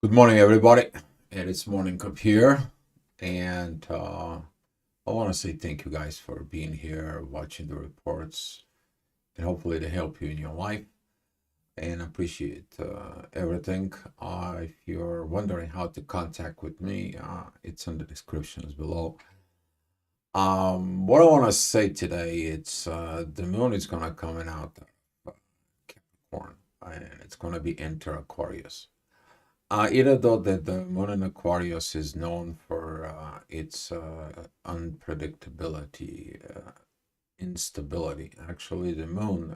Good morning, everybody. It is Morning Cup here, and I want to say thank you guys for being here, watching the reports, and hopefully they help you in your life. And appreciate everything. If you're wondering how to contact with me, it's in the descriptions below. What I want to say today, it's the moon is gonna coming out of Capricorn, and it's gonna be enter Aquarius. Even though the moon in Aquarius is known for its unpredictability, instability. Actually, the moon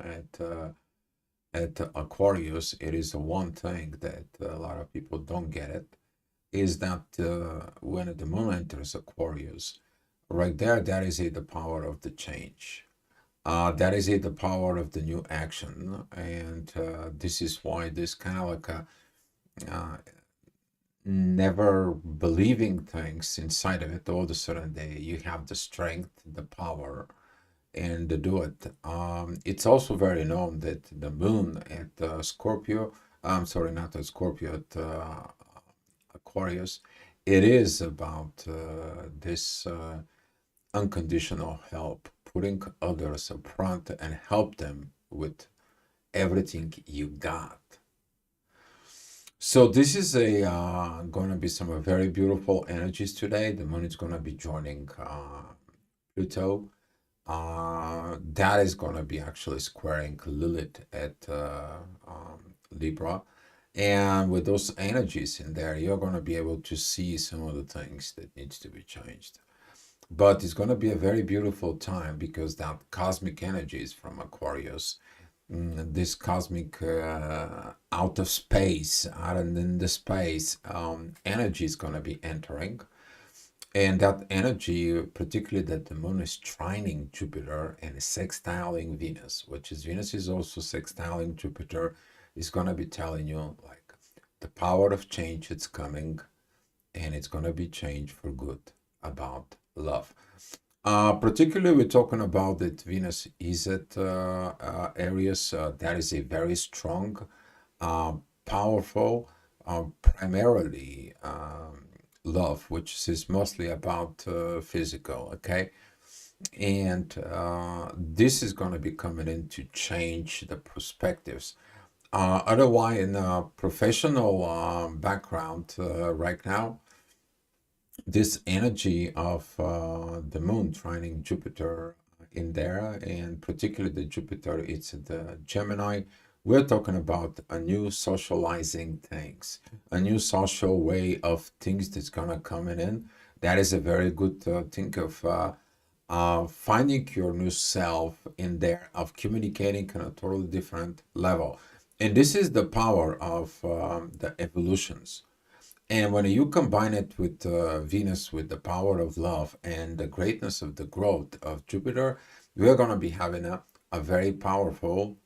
at Aquarius, it is the one thing that a lot of people don't get it, is that when the moon enters Aquarius, right there, that is it, the power of the change. That is it, the power of the new action, and this is why this kind of like a uh, never believing things inside of it, all of a sudden you have the strength, the power, and to do it. It's also very known that the moon at Scorpio, I'm sorry, not at Scorpio, at Aquarius, it is about this unconditional help, putting others up front and help them with everything you got. So this is a going to be some very beautiful energies today. The moon is going to be joining Pluto. That is going to be actually squaring Lilith at Libra. And with those energies in there, you're going to be able to see some of the things that needs to be changed. But it's going to be a very beautiful time because that cosmic energies from Aquarius, this cosmic out of space, out in the space, energy is going to be entering. And that energy, particularly that the moon is trining Jupiter and sextiling Venus, which is Venus is also sextiling Jupiter, is going to be telling you like the power of change it's coming, and it's going to be change for good about love. Particularly, we're talking about that Venus is at Aries. That is a very strong, powerful, primarily love, which is mostly about physical, okay? And this is going to be coming in to change the perspectives. Otherwise, in a professional background right now, this energy of the moon trining Jupiter in there, and particularly the Jupiter, it's the Gemini. We're talking about a new socializing things, a new social way of things that's gonna come in. That is a very good thing of finding your new self in there, of communicating on a totally different level. And this is the power of the evolutions. And when you combine it with Venus, with the power of love and the greatness of the growth of Jupiter, we're going to be having a very powerful,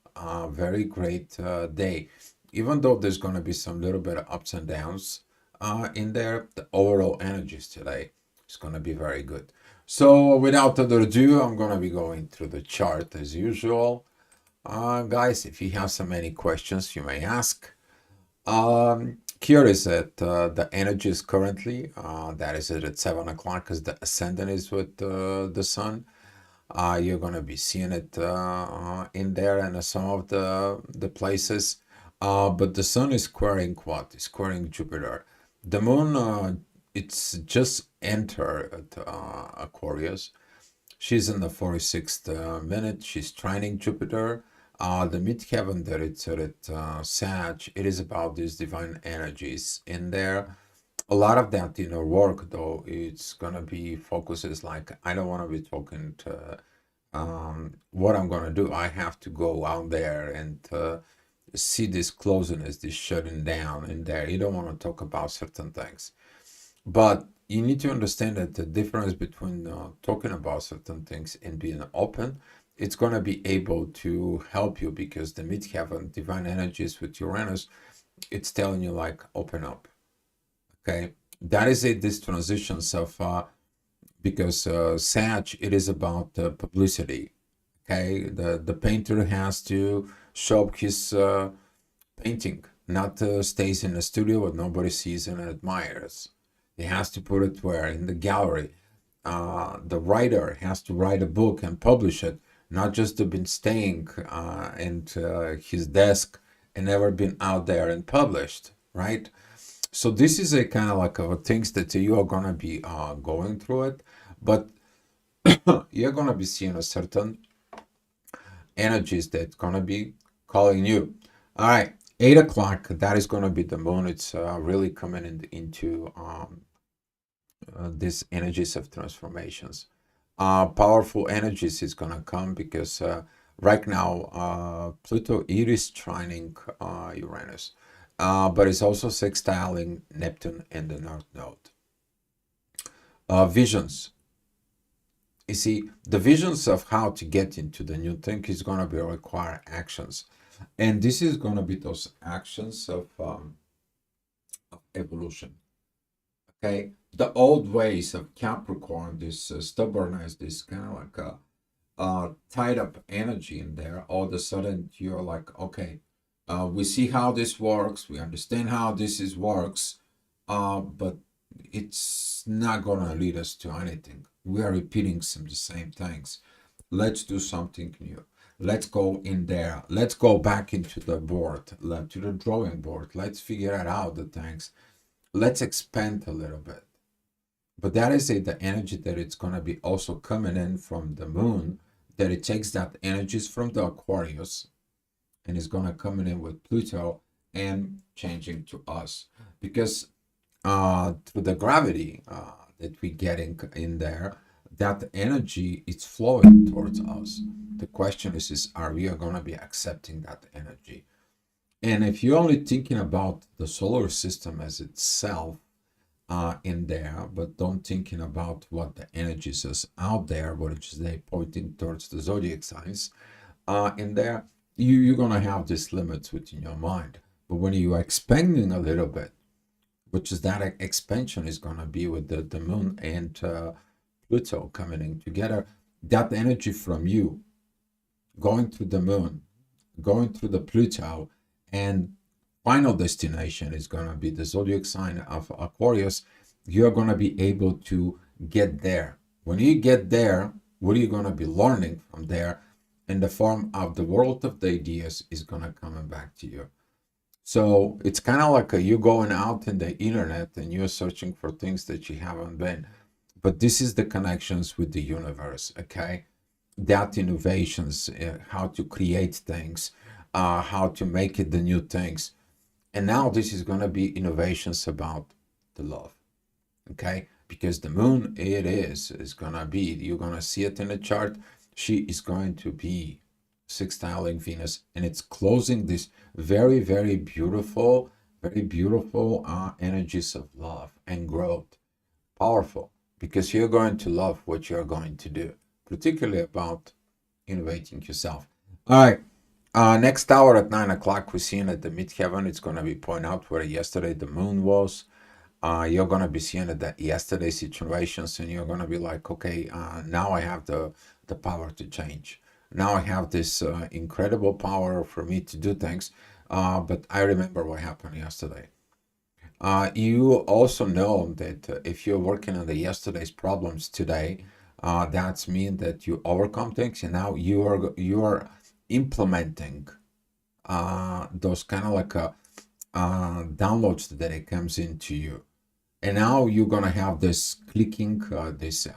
very great day. Even though there's going to be some little bit of ups and downs in there, the overall energies today is going to be very good. So without further ado, I'm going to be going through the chart as usual. Guys, if you have so many questions, you may ask. Here is it. The energy is currently, that is it at 7 o'clock because the ascendant is with the sun. You're going to be seeing it in there and some of the places. But the sun is squaring what? It's squaring Jupiter. The moon, it's just entered Aquarius. She's in the 46th minute. She's trining Jupiter. The midheaven that it's at Sag, it is about these divine energies in there. A lot of that in our work, though, it's gonna be focuses like I don't want to be talking to what I'm gonna do. I have to go out there and see this closeness, this shutting down in there. You don't want to talk about certain things. But you need to understand that the difference between talking about certain things and being open, it's going to be able to help you because the midheaven, divine energies with Uranus, it's telling you like open up. Okay, that is it. This transition so far because Sag, it is about publicity. Okay, the painter has to show up his painting not stays in the studio where nobody sees and admires. He has to put it where? In the gallery. The writer has to write a book and publish it, not just to been staying in his desk and never been out there and published, right? So this is a kind of like things that you are gonna be going through it, but you're gonna be seeing a certain energies that's gonna be calling you. All right, 8 o'clock. That is gonna be the moon. It's really coming into these energies of transformations. Powerful energies is gonna come because right now Pluto it is trining Uranus, but it's also sextiling Neptune in the North Node. Visions. You see, the visions of how to get into the new thing is going to be require actions. And this is going to be those actions of evolution. Okay? The old ways of Capricorn, this stubbornness, this kind of like a tied up energy in there, all of a sudden you're like, okay, we see how this works, we understand how this is works, but it's not gonna lead us to anything. We are repeating some the same things. Let's do something new. Let's go in there. Let's go back into the board, to the drawing board. Let's figure out the things. Let's expand a little bit. But that is the energy that it's gonna be also coming in from the moon. That it takes that energies from the Aquarius, and is gonna come in with Pluto and changing to us because through the gravity that we get in there, that energy is flowing towards us. The question is are we going to be accepting that energy? And if you're only thinking about the solar system as itself in there, but don't thinking about what the energies is out there, which is they pointing towards the zodiac signs in there, you're going to have these limits within your mind. But when you're expanding a little bit, which is that expansion is going to be with the moon and Pluto coming in together, that energy from you going through the moon, going through the Pluto, and final destination is going to be the zodiac sign of Aquarius. You're going to be able to get there. When you get there, what are you going to be learning from there in the form of the world of the ideas is going to come back to you. So it's kind of like you going out in the internet and you're searching for things that you haven't been. But this is the connections with the universe, okay? That innovations, how to create things, how to make it the new things. And now this is going to be innovations about the love, okay? Because the moon, is going to be, you're going to see it in the chart, she is going to be sextiling Venus, and it's closing this very, very beautiful energies of love and growth. Powerful, because you're going to love what you're going to do, particularly about innovating yourself. All right. Next hour at 9 o'clock, we're seeing at the midheaven. It's going to be point out where yesterday the moon was. You're going to be seeing that yesterday situations, and you're going to be like, okay, now I have the power to change. Now I have this incredible power for me to do things, but I remember what happened yesterday. You also know that if you're working on the yesterday's problems today, that's mean that you overcome things, and now you are implementing those kind of like downloads that it comes into you, and now you're gonna have this clicking, this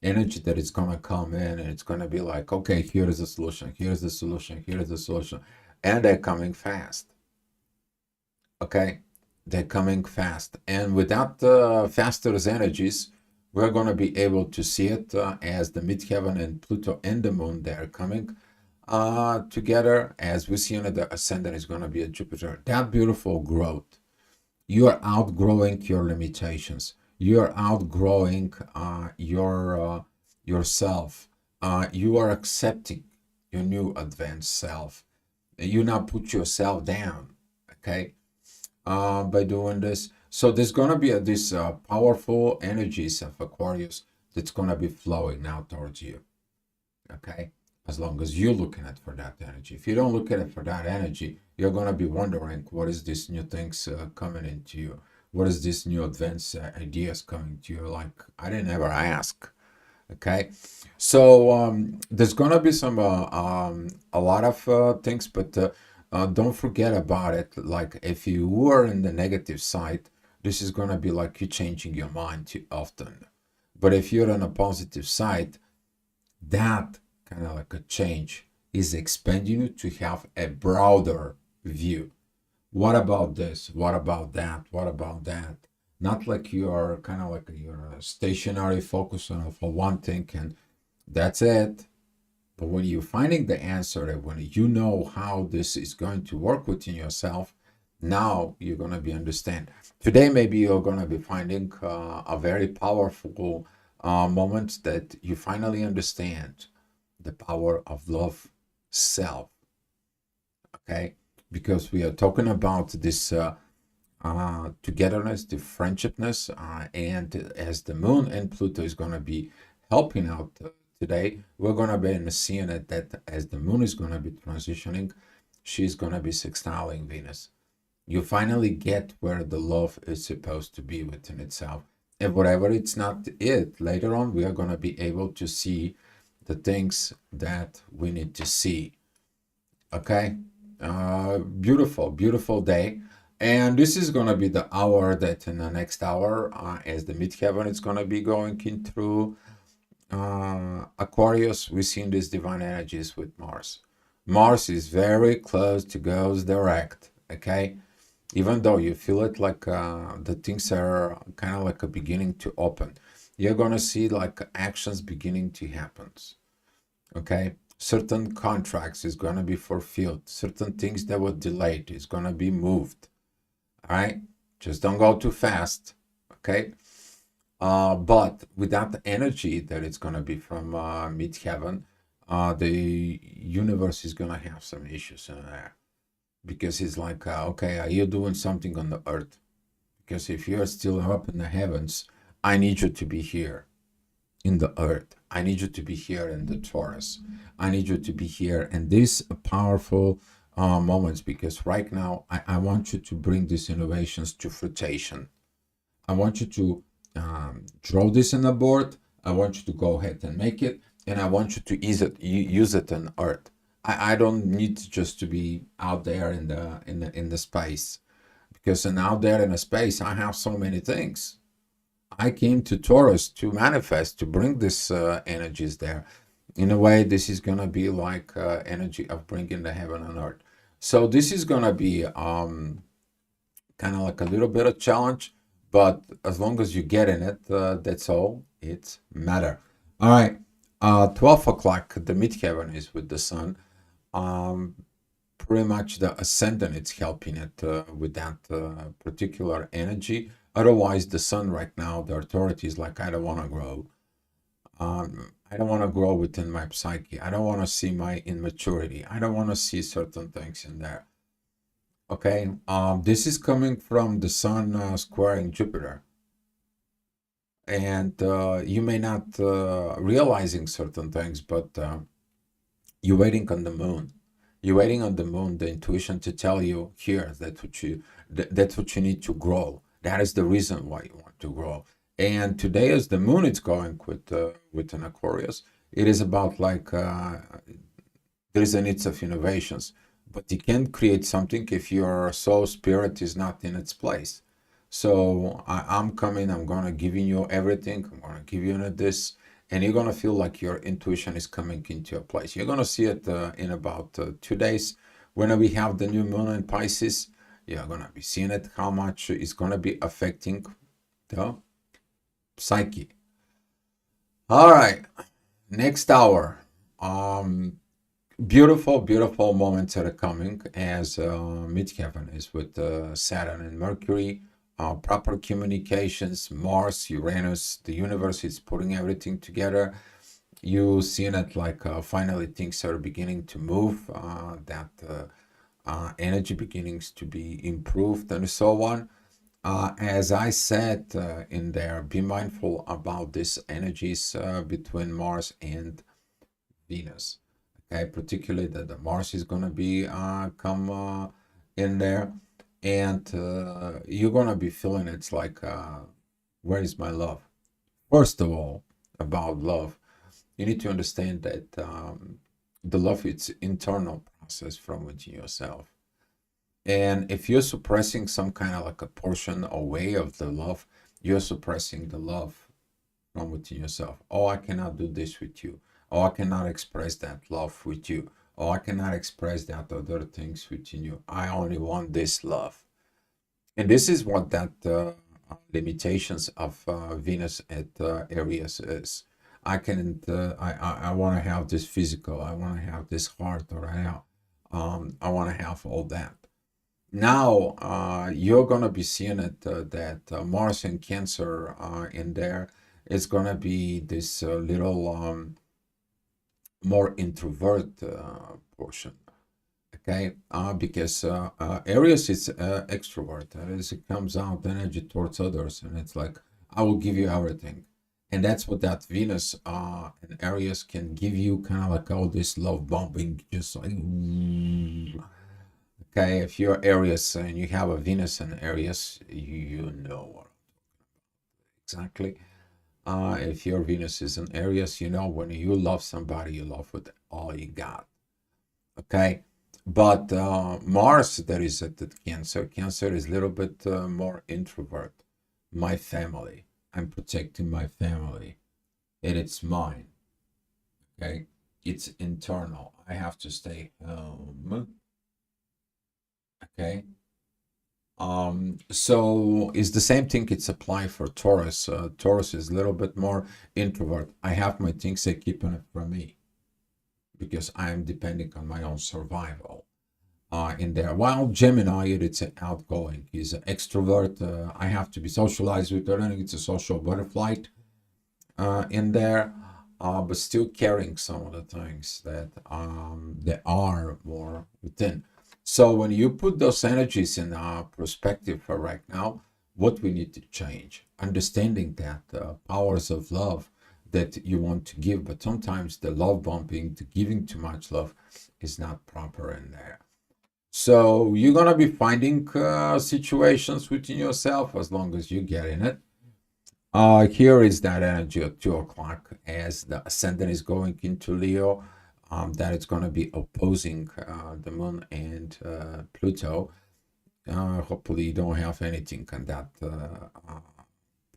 energy that is gonna come in, and it's gonna be like, okay, here is the solution, here's the solution, here's the solution, and they're coming fast. Okay, they're coming fast, and without the faster energies, we're gonna be able to see it as the midheaven and Pluto and the moon, they're coming together. As we see on the ascendant is gonna be a Jupiter. That beautiful growth. You are outgrowing your limitations. You are outgrowing yourself. You are accepting your new advanced self. You now put yourself down, okay, by doing this. So there's going to be this powerful energies of Aquarius that's going to be flowing now towards you, okay? as long as you're looking at for that energy. If you don't look at it for that energy, you're going to be wondering, what is this new things coming into you? What is this new advanced ideas coming to you? Like, I didn't ever ask. Okay, so there's gonna be some a lot of things, but don't forget about it. Like, if you were in the negative side, this is gonna be like you changing your mind too often. But if you're on a positive side, that kind of like a change is expanding you to have a broader view. What about this? What about that? What about that? Not like you are kind of like you're stationary, focus on for one thing and that's it. But when you're finding the answer, and when you know how this is going to work within yourself, now you're going to be understand. Today, maybe you're going to be finding a very powerful moment that you finally understand the power of love self. Okay, because we are talking about this togetherness, the friendshipness, and as the moon and Pluto is going to be helping out today, we're going to be seeing it that as the moon is going to be transitioning, she's going to be sextiling Venus. You finally get where the love is supposed to be within itself. And whatever it's not it, later on, we are going to be able to see the things that we need to see. Okay? Beautiful, beautiful day. And this is going to be the hour that in the next hour, as the midheaven is going to be going in through Aquarius, we're seeing these divine energies with Mars. Mars is very close to goes direct, okay? Even though you feel it like the things are kind of like a beginning to open, you're going to see like actions beginning to happen, okay? Certain contracts is going to be fulfilled. Certain things that were delayed is going to be moved. All right, just don't go too fast, okay? But without the energy that it's going to be from midheaven, the universe is going to have some issues in there, because it's like, okay, are you doing something on the earth? Because if you're still up in the heavens, I need you to be here in the earth. I need you to be here in the Taurus. I need you to be here in these powerful moments, because right now I want you to bring these innovations to fruition. I want you to draw this in the board. I want you to go ahead and make it, and I want you to use it on earth. I don't need just to be out there in the space, because out there in the space I have so many things. I came to Taurus to manifest, to bring this energies there. In a way, this is going to be like energy of bringing the heaven on earth. So this is going to be kind of like a little bit of challenge, but as long as you get in it, that's all it matter. All right, 12 o'clock, the midheaven is with the sun. Pretty much the ascendant, it's helping it with that particular energy. Otherwise, the sun right now, the authority is like, I don't want to grow. I don't want to grow within my psyche. I don't want to see my immaturity. I don't want to see certain things in there. Okay, this is coming from the sun squaring Jupiter. And you may not realizing certain things, but you're waiting on the moon. You're waiting on the moon, the intuition to tell you, here, that's what you need to grow. That is the reason why you want to grow. And today, as the moon is going with an Aquarius, it is about like there is a need of innovations, but you can't create something if your soul spirit is not in its place. So I'm coming. I'm gonna giving you everything. I'm gonna give you this, and you're gonna feel like your intuition is coming into a place. You're gonna see it in about 2 days when we have the new moon in Pisces. You're gonna be seeing it, how much it's gonna be affecting the psyche. All right, next hour. Beautiful, beautiful moments are coming as midheaven is with Saturn and Mercury. Proper communications, Mars, Uranus, the universe is putting everything together. You see that like finally things are beginning to move, that energy beginnings to be improved and so on. As I said in there, be mindful about these energies between Mars and Venus. Okay, particularly that the Mars is gonna be come in there, and you're gonna be feeling it's like, where is my love? First of all, about love, you need to understand that the love it's internal process from within yourself. And if you're suppressing some kind of like a portion away of the love, you're suppressing the love from within yourself. Oh, I cannot do this with you. Oh, I cannot express that love with you. Oh, I cannot express that other things within you. I only want this love. And this is what that limitations of Venus at Aries is. I can I want to have this physical. I want to have this heart, or I want to have all that. Now you're gonna be seeing it that Mars and Cancer in there is gonna be this little more introvert portion. Okay, because Aries is extrovert. As it comes out energy towards others, and it's like, I will give you everything, and that's what that Venus in Aries can give you, kind of like all this love bombing, just like. Okay, if you're Aries and you have a Venus in Aries, you know what exactly. If your Venus is in Aries, you know when you love somebody, you love with all you got. Okay, but Mars that is at the Cancer. Cancer is a little bit more introvert. My family. I'm protecting my family, and it's mine. Okay, it's internal. I have to stay home. Okay. So it's the same thing. It's apply for Taurus. Taurus is a little bit more introvert. I have my things, they keeping it from me because I'm depending on my own survival in there. While Gemini, it's an outgoing. He's an extrovert. I have to be socialized with her. It's a social butterfly in there, but still carrying some of the things that are more within. So when you put those energies in perspective for right now, what we need to change, understanding that powers of love that you want to give, but sometimes the love bombing, the giving too much love is not proper in there. So you're gonna be finding situations within yourself as long as you get in it. Here is that energy at 2 o'clock as the ascendant is going into Leo. That it's going to be opposing the moon and Pluto. Hopefully, you don't have anything on that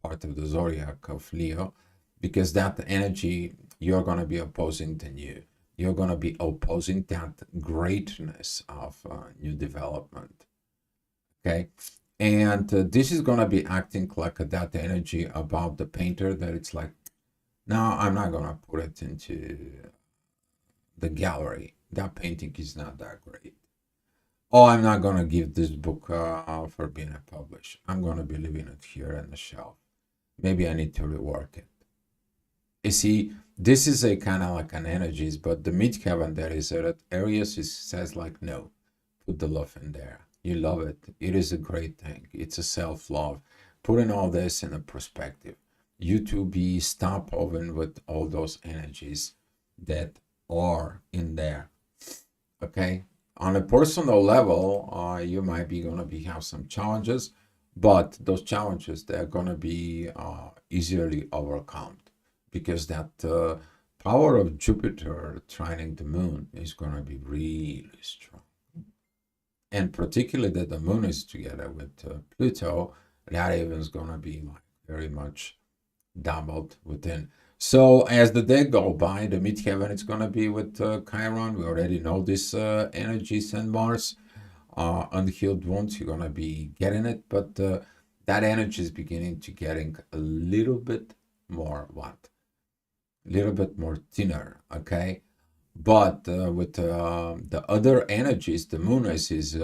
part of the zodiac of Leo, because that energy, you're going to be opposing the new. You're going to be opposing that greatness of new development. Okay. And this is going to be acting like that energy about the painter that it's like, no, I'm not going to put it into the gallery. That painting is not that great. Oh, I'm not going to give this book for being published. I'm going to be leaving it here on the shelf. Maybe I need to rework it. You see, this is a kind of like an energies, but the midheaven that is at Aries says like, no, put the love in there. You love it. It is a great thing. It's a self-love. Putting all this in a perspective. You to be stop over with all those energies that are in there. Okay. On a personal level, you might be going to be have some challenges, but those challenges, they're going to be easily overcome, because that power of Jupiter trining the moon is going to be really strong. And particularly that the moon is together with Pluto, that even is going to be like very much doubled within. So as the day go by, the midheaven it's going to be with Chiron. We already know this energies and Mars. Unhealed wounds, you're going to be getting it, but that energy is beginning to getting a little bit more what? A little bit more thinner, okay? But with the other energies, the moon is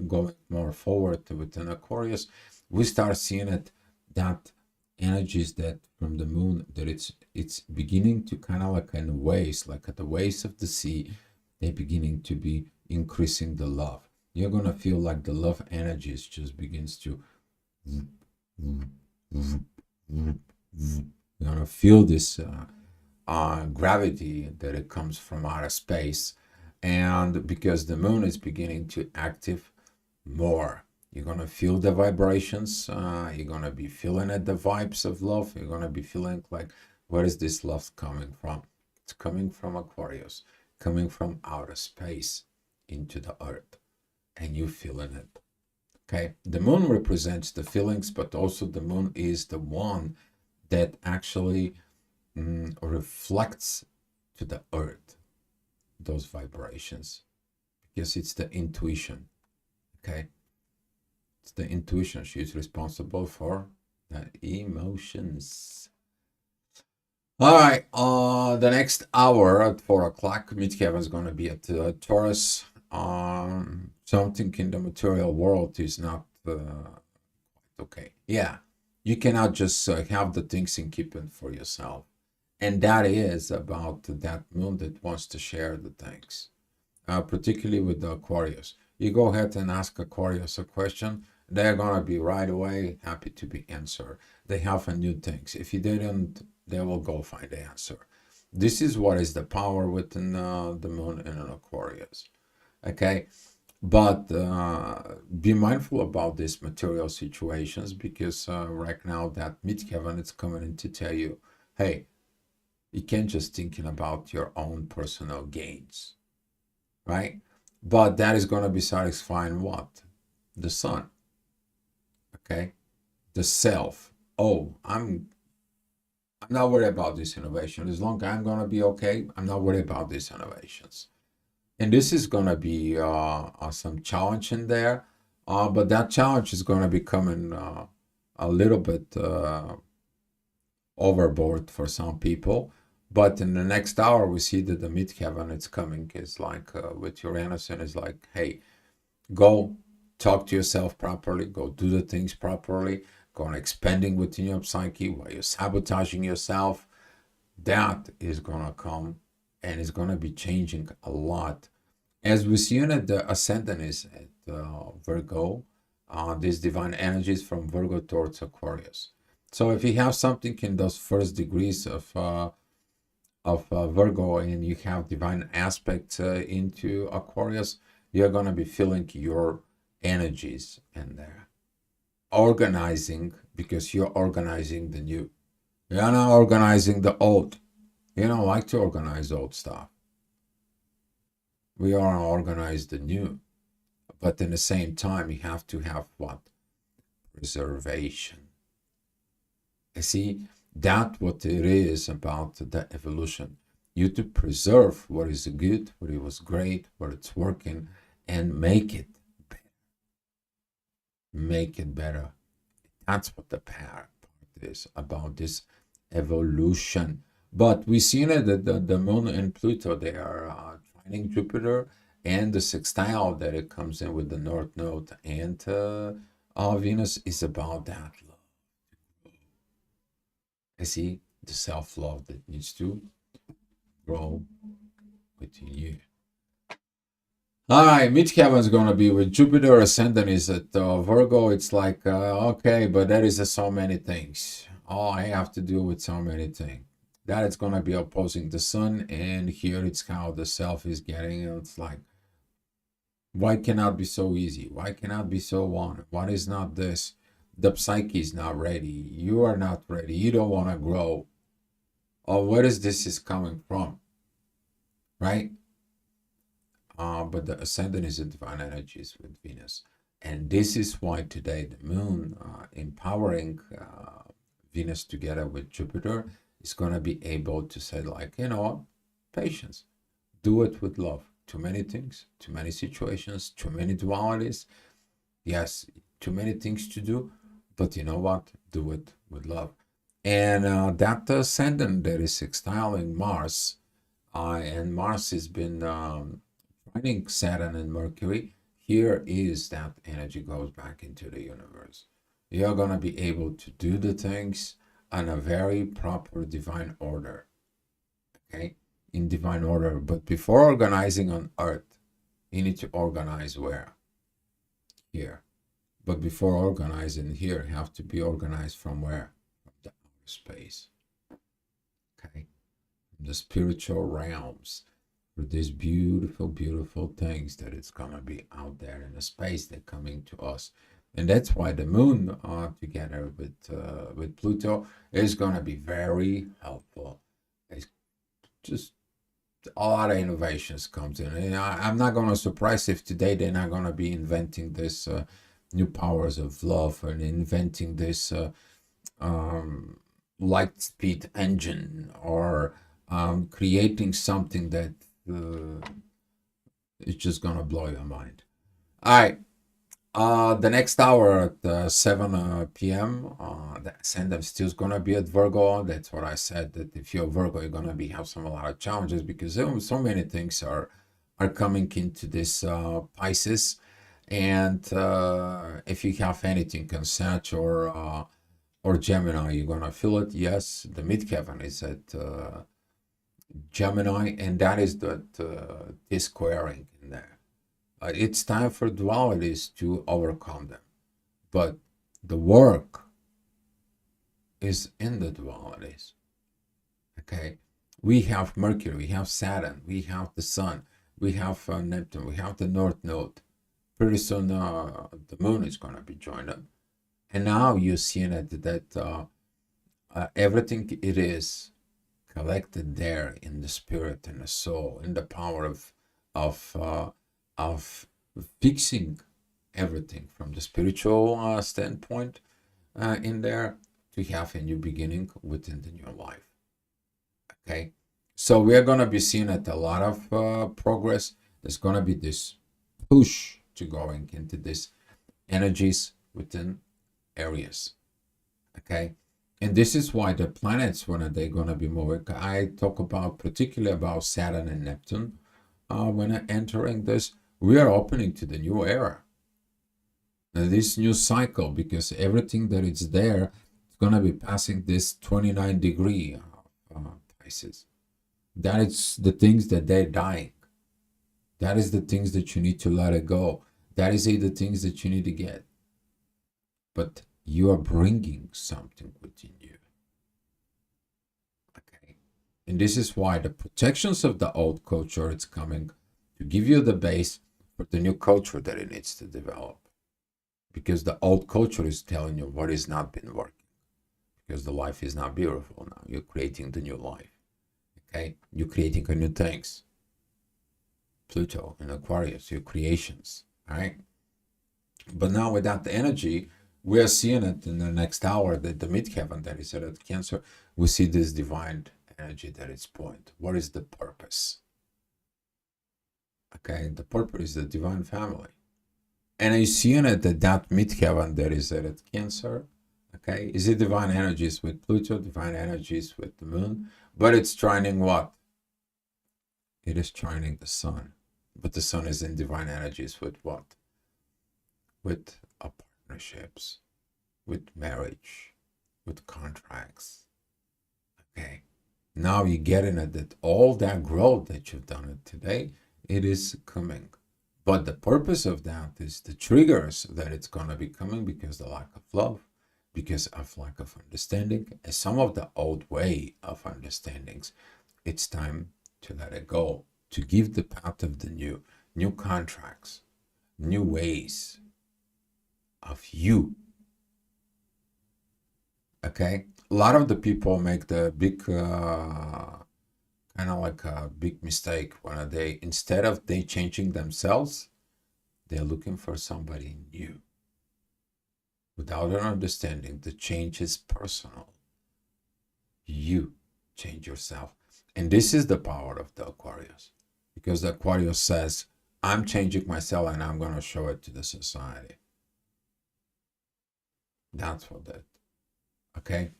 going more forward within Aquarius. We start seeing it that energies that from the moon, that it's beginning to kind of like in waves, like at the waves of the sea, they're beginning to be increasing the love. You're gonna feel like the love energies just begins to. You're gonna feel this gravity that it comes from outer space, and because the moon is beginning to active more, you're gonna feel the vibrations. You're gonna be feeling it, the vibes of love. You're gonna be feeling like, where is this love coming from? It's coming from Aquarius, coming from outer space into the earth, and you feeling it. Okay, the moon represents the feelings, but also the moon is the one that actually reflects to the earth those vibrations, because it's the intuition. Okay, it's the intuition. She's responsible for the emotions. All right, the next hour at 4 o'clock, Midheaven is going to be at Taurus. Something in the material world is not okay. Yeah, you cannot just have the things and keep it for yourself. And that is about that moon that wants to share the things, particularly with the Aquarius. You go ahead and ask Aquarius a question, they're going to be right away happy to be answered. They have a new things. If you didn't, they will go find the answer. This is what is the power within the moon in an Aquarius. Okay, but be mindful about these material situations, because right now that Midheaven is coming in to tell you, hey, you can't just thinking about your own personal gains, right? But that is going to be satisfying what? The sun. Okay, the self. Oh, I'm not worried about this innovation. As long as I'm going to be okay, I'm not worried about these innovations. And this is going to be some challenge in there, but that challenge is going to be coming a little bit overboard for some people. But in the next hour, we see that the Midheaven it's coming is like with Uranus, and is like, hey, go talk to yourself properly, go do the things properly, go on expanding within your psyche while you're sabotaging yourself. That is gonna come, and it's gonna be changing a lot. As we see that the ascendant is at Virgo, these divine energies from Virgo towards Aquarius. So if you have something in those first degrees of Virgo, and you have divine aspects into Aquarius, you're going to be feeling your energies in there. Organizing, because you're organizing the new. You're not organizing the old. You don't like to organize old stuff. We are organize the new. But in the same time, you have to have what? Preservation. You see, that's what it is about the evolution. You to preserve what is good, what it was great, what it's working, and make it better. Make it better. That's what the part is about, this evolution. But we see that the moon and Pluto, they are trining Jupiter, and the sextile that it comes in with the North Node and Venus is about that love. I see the self-love that needs to grow within you. All right, Midheaven is going to be with Jupiter. Ascendant is at Virgo. It's like, okay, but there is so many things. Oh, I have to deal with so many things. That it's going to be opposing the sun, and here it's how the self is getting. It's like, why cannot be so easy? Why cannot be so one? What is not this? The psyche is not ready. You are not ready. You don't want to grow. Or where is this is coming from? Right? But the ascendant is the divine energies with Venus. And this is why today the moon empowering Venus together with Jupiter is going to be able to say, like, you know, patience, do it with love. Too many things, too many situations, too many dualities. Yes, too many things to do, but you know what? Do it with love. And that ascendant that is sextiling Mars, and Mars has been finding Saturn and Mercury. Here is that energy goes back into the universe. You're going to be able to do the things in a very proper divine order. Okay? In divine order. But before organizing on Earth, you need to organize where? Here. But before organizing here, you have to be organized from where? From the outer space. Okay? the spiritual realms, for these beautiful, beautiful things that it's gonna be out there in the space that coming to us. And that's why the moon, together with Pluto, is gonna be very helpful. It's just a lot of innovations comes in. And I'm not gonna surprise if today they're not gonna be inventing this new powers of love and inventing this light speed engine, or creating something that is just gonna blow your mind. All right. The next hour at 7 p.m. The ascendant still is gonna be at Virgo. That's what I said. That if you're Virgo, you're gonna be have some a lot of challenges, because so many things are coming into this Pisces. And if you have anything concerned or Gemini, you're gonna feel it. Yes, the midheaven is at Gemini, and that is that T-squaring in there. It's time for dualities to overcome them, but the work is in the dualities. Okay, we have Mercury, we have Saturn, we have the Sun, we have Neptune, we have the North Node. Pretty soon, the Moon is going to be joined up, and now you're seeing it that everything it is collected there in the spirit and the soul, in the power of fixing everything from the spiritual standpoint in there, to have a new beginning within the new life. Okay, so we are going to be seeing at a lot of progress. There's going to be this push to going into these energies within areas. Okay, and this is why the planets, when they're going to be moving, I talk about particularly about Saturn and Neptune. When entering this, we are opening to the new era, this new cycle, because everything that is there is going to be passing this 29-degree Pisces. That is the things that they're dying. That is the things that you need to let it go. That is the things that you need to get. But you are bringing something within you. Okay. And this is why the protections of the old culture, it's coming to give you the base for the new culture that it needs to develop. Because the old culture is telling you what has not been working. Because the life is not beautiful now. You're creating the new life. Okay? You're creating new things. Pluto in Aquarius, your creations. All right? But now without the energy, we are seeing it in the next hour, that the midheaven that is at Cancer, we see this divine energy that is point. What is the purpose? Okay, the purpose is the divine family. And I see in it that midheaven that is at Cancer, okay, is it divine energies with Pluto, divine energies with the moon, but it's trining what? It is trining the sun. But the sun is in divine energies with what? With partnerships, with marriage, with contracts. Okay, now you're getting it that all that growth that you've done it today, it is coming. But the purpose of that is the triggers that it's going to be coming, because the lack of love, because of lack of understanding, and some of the old way of understandings. It's time to let it go, to give the path of the new contracts, new ways of you. Okay, a lot of the people make the big kind of like a big mistake when they, instead of they changing themselves, they're looking for somebody new. Without an understanding, the change is personal. You change yourself. And this is the power of the Aquarius. Because the Aquarius says, I'm changing myself and I'm going to show it to the society. That's what that. Okay?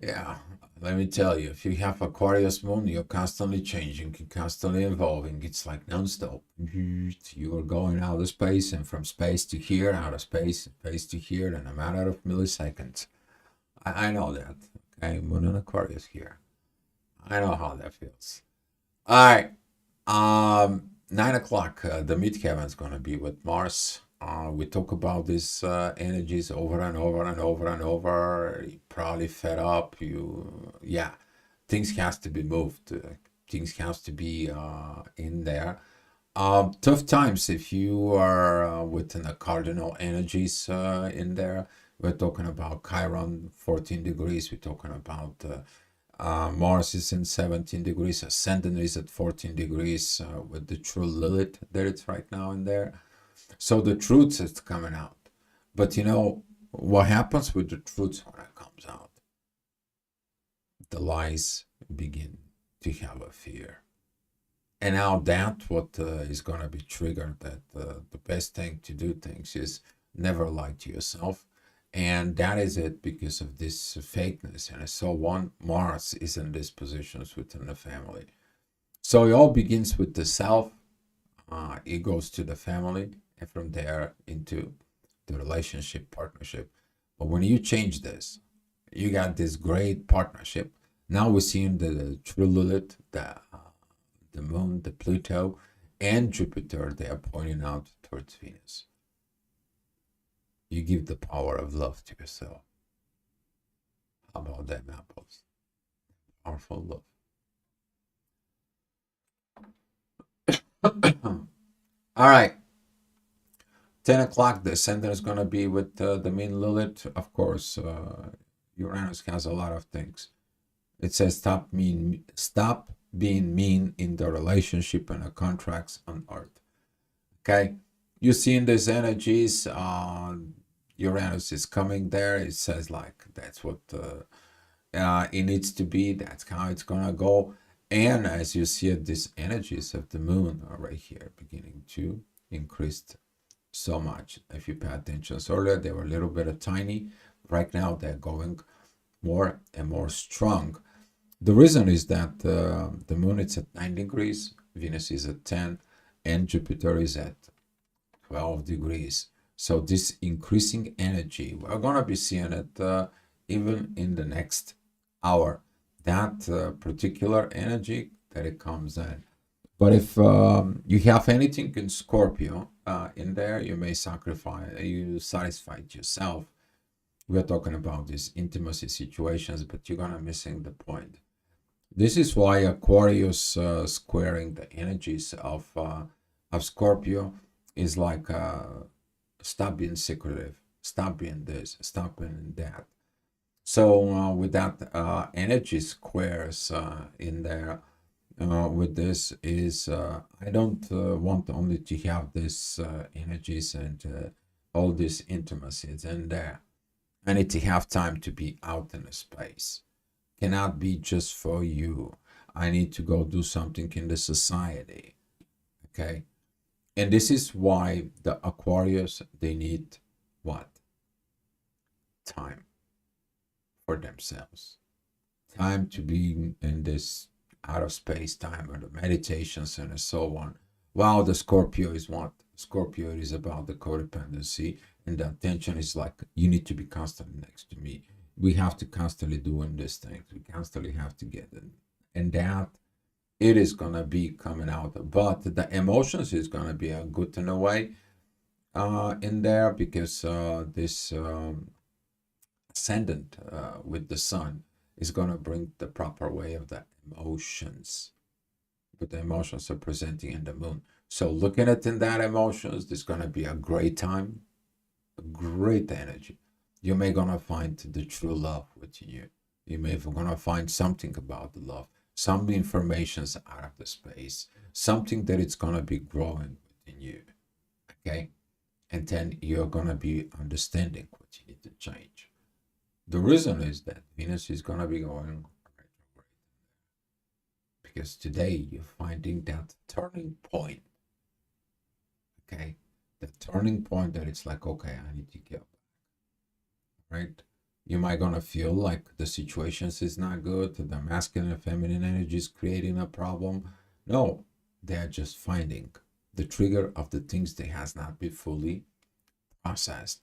Yeah, let me tell you, if you have Aquarius moon, you're constantly changing, you're constantly evolving. It's like non-stop. You are going out of space, and from space to here, out of space to here, in a matter of milliseconds. I know that. Okay, moon and Aquarius here. I know how that feels. All right. 9 o'clock, the midheaven is going to be with Mars We talk about these energies over and over and over and over. You probably fed up. Yeah, things has to be moved. Things has to be in there. Tough times if you are within the cardinal energies in there. We're talking about Chiron 14 degrees. We're talking about Mars is in 17 degrees. Ascendant is at 14 degrees with the true Lilith that it's right now in there. So the truth is coming out. But you know, what happens with the truth when it comes out? The lies begin to have a fear. And now that what is going to be triggered, that the best thing to do things is never lie to yourself. And that is it because of this fakeness. And so one, Mars is in these positions within the family. So it all begins with the self. It goes to the family, and from there into the relationship, partnership. But when you change this, you got this great partnership. Now we're seeing the true Lilith, the moon, the Pluto, and Jupiter. They are pointing out towards Venus. You give the power of love to yourself. How about them apples? Powerful love. All right. 10 o'clock, the center is going to be with the mean Lilith. Of course, Uranus has a lot of things. It says stop being mean in the relationship and the contracts on Earth. Okay, you see in these energies, Uranus is coming there. It says like that's what it needs to be. That's how it's gonna go. And as you see it, these energies of the moon are right here beginning to increase so much. If you pay attention, so earlier they were a little bit of tiny. Right now they're going more and more strong. The reason is that the moon is at 9 degrees, Venus is at 10, and Jupiter is at 12 degrees. So this increasing energy, we're going to be seeing it even in the next hour. That particular energy that it comes in. But if you have anything in Scorpio in there, you may satisfy yourself. We're talking about these intimacy situations, but you're gonna missing the point. This is why Aquarius squaring the energies of Scorpio is like stop being secretive, stop being this, stop being that. So with that energy squares in there, with this is I don't want only to have this energies and all these intimacies in there. I need to have time to be out in the space. Cannot be just for you. I need to go do something in the society. Okay. And this is why the Aquarius, they need what? Time for themselves. Time to be in this out of space time or the meditations and so on. While the Scorpio is what? Scorpio is about the codependency, and the attention is like, you need to be constantly next to me. We have to constantly doing these things. We constantly have to get it. And that it is gonna be coming out. But the emotions is gonna be a good in a way in there because this ascendant with the sun is gonna bring the proper way of the emotions. But the emotions are presenting in the moon. So looking at in that emotions, there's gonna be a great time, a great energy. You may gonna find the true love within you. You may gonna find something about the love, some information's out of the space, something that it's gonna be growing within you. Okay, and then you're gonna be understanding what you need to change. The reason is that Venus is gonna be going retrograde because today you're finding that turning point. Okay, the turning point that it's like, okay, I need to get back, right? You might gonna feel like the situations is not good, the masculine and feminine energy is creating a problem. No, they're just finding the trigger of the things that has not been fully processed.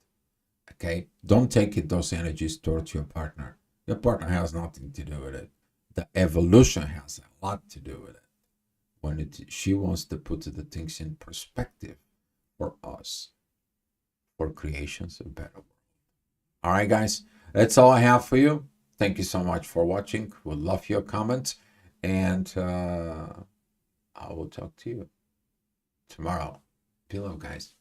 Okay, don't take it those energies towards your partner. Your partner has nothing to do with it. The evolution has a lot to do with it. When she wants to put the things in perspective for us, for creations a better world. All right, guys, that's all I have for you. Thank you so much for watching. Would love your comments, and I will talk to you tomorrow. Below, guys.